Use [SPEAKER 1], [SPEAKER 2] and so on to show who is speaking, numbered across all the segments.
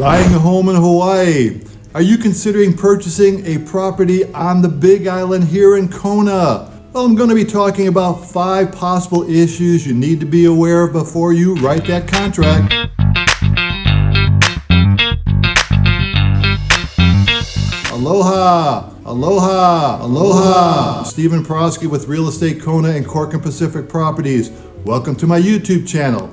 [SPEAKER 1] Buying a home in Hawaii. Are you considering purchasing a property on the Big Island here in Kona? Well, I'm going to be talking about 5 possible issues you need to be aware of before you write that contract. Aloha, aloha, aloha. Stephen Proski with Real Estate Kona and Corcoran Pacific Properties. Welcome to my YouTube channel.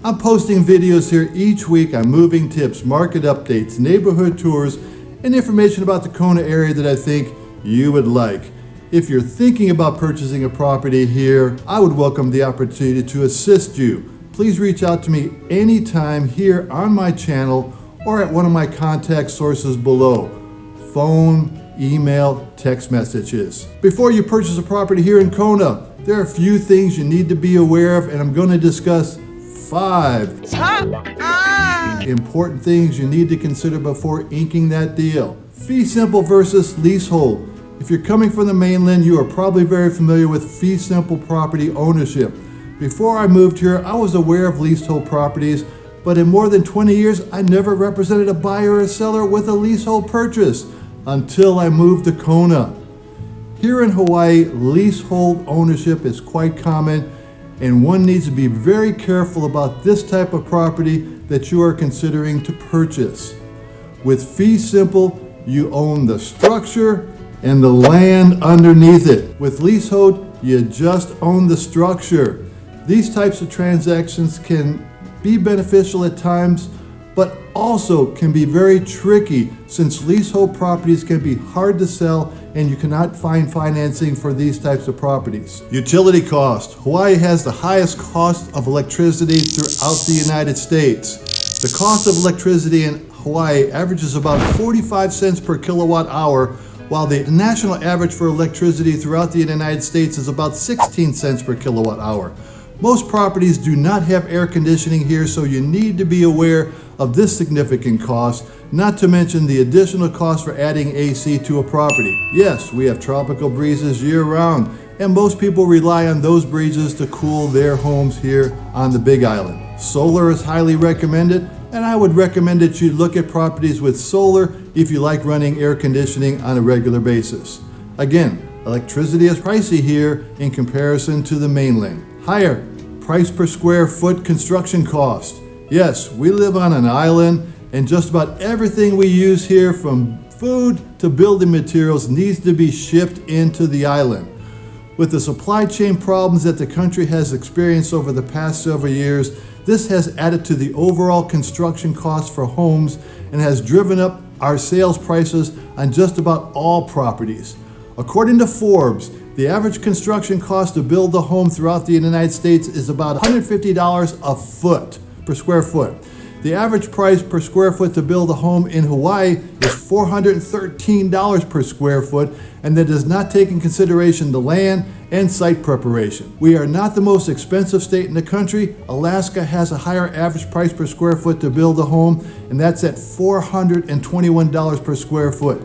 [SPEAKER 1] I'm posting videos here each week on moving tips, market updates, neighborhood tours, and information about the Kona area that I think you would like. If you're thinking about purchasing a property here, I would welcome the opportunity to assist you. Please reach out to me anytime here on my channel or at one of my contact sources below. Phone, email, text messages. Before you purchase a property here in Kona, there are a few things you need to be aware of, and I'm going to discuss 5 important things you need to consider before inking that deal. Fee simple versus leasehold. If you're coming from the mainland, you are probably very familiar with fee simple property ownership. Before I moved here, I was aware of leasehold properties, but in more than 20 years, I never represented a buyer or a seller with a leasehold purchase until I moved to Kona. Here in Hawaii, leasehold ownership is quite common, and one needs to be very careful about this type of property that you are considering to purchase. With fee simple, you own the structure and the land underneath it. With leasehold, you just own the structure. These types of transactions can be beneficial at times, but also can be very tricky since leasehold properties can be hard to sell and you cannot find financing for these types of properties. Utility cost. Hawaii has the highest cost of electricity throughout the United States. The cost of electricity in Hawaii averages about 45 cents per kilowatt hour, while the national average for electricity throughout the United States is about 16 cents per kilowatt hour. Most properties do not have air conditioning here, so you need to be aware of this significant cost, not to mention the additional cost for adding AC to a property. Yes, we have tropical breezes year-round, and most people rely on those breezes to cool their homes here on the Big Island. Solar is highly recommended, and I would recommend that you look at properties with solar if you like running air conditioning on a regular basis. Again, electricity is pricey here in comparison to the mainland. Higher price per square foot construction cost. Yes, we live on an island, and just about everything we use here, from food to building materials, needs to be shipped into the island. With the supply chain problems that the country has experienced over the past several years, this has added to the overall construction costs for homes and has driven up our sales prices on just about all properties. According to Forbes, the average construction cost to build a home throughout the United States is about $150 a foot per square foot. The average price per square foot to build a home in Hawaii is $413 per square foot, and that does not take in consideration the land and site preparation. We are not the most expensive state in the country. Alaska has a higher average price per square foot to build a home, and that's at $421 per square foot.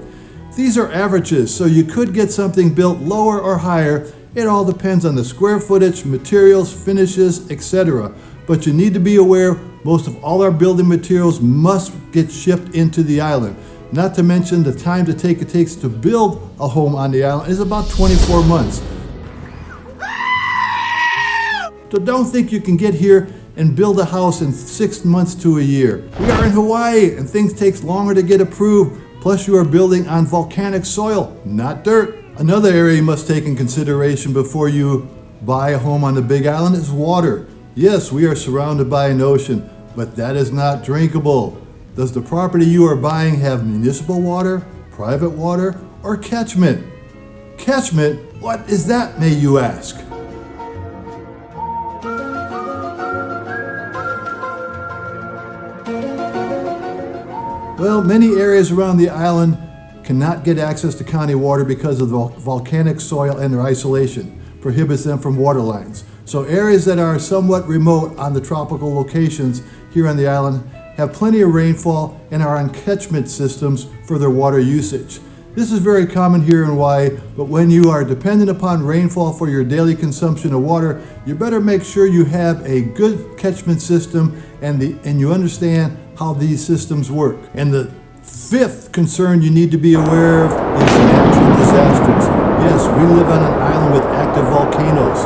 [SPEAKER 1] These are averages, so you could get something built lower or higher. It all depends on the square footage, materials, finishes, etc. But you need to be aware, most of all our building materials must get shipped into the island. Not to mention the time it takes to build a home on the island is about 24 months. So don't think you can get here and build a house in 6 months to a year. We are in Hawaii and things take longer to get approved. Plus you are building on volcanic soil, not dirt. Another area you must take in consideration before you buy a home on the Big Island is water. Yes, we are surrounded by an ocean, but that is not drinkable. Does the property you are buying have municipal water, private water, or catchment? Catchment? What is that, may you ask? Well, many areas around the island cannot get access to county water because of the volcanic soil, and their isolation prohibits them from water lines. So areas that are somewhat remote on the tropical locations here on the island have plenty of rainfall and are on catchment systems for their water usage. This is very common here in Hawaii, but when you are dependent upon rainfall for your daily consumption of water, you better make sure you have a good catchment system and you understand how these systems work. And the fifth concern you need to be aware of is natural disasters. Yes, we live on an island with active volcanoes.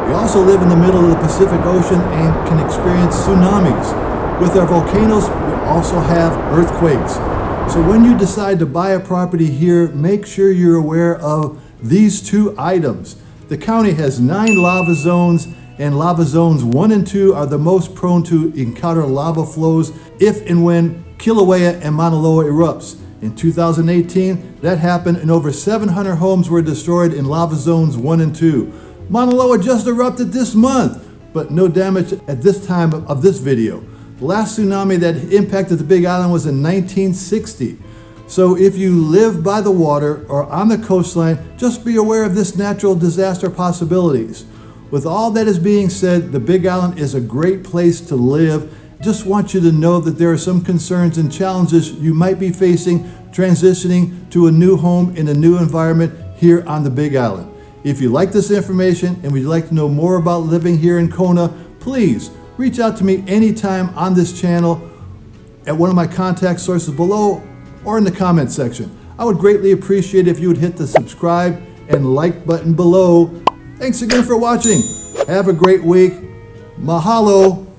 [SPEAKER 1] We also live in the middle of the Pacific Ocean and can experience tsunamis. With our volcanoes, we also have earthquakes. So when you decide to buy a property here, make sure you're aware of these two items. The county has 9 lava zones, and lava zones 1 and 2 are the most prone to encounter lava flows if and when Kilauea and Mauna Loa erupts. In 2018, that happened and over 700 homes were destroyed in lava zones 1 and 2. Mauna Loa just erupted this month, but no damage at this time of this video. The last tsunami that impacted the Big Island was in 1960. So if you live by the water or on the coastline, just be aware of this natural disaster possibilities. With all that is being said, the Big Island is a great place to live. Just want you to know that there are some concerns and challenges you might be facing transitioning to a new home in a new environment here on the Big Island. If you like this information and would like to know more about living here in Kona, please reach out to me anytime on this channel at one of my contact sources below or in the comment section. I would greatly appreciate if you would hit the subscribe and like button below. Thanks again for watching. Have a great week. Mahalo.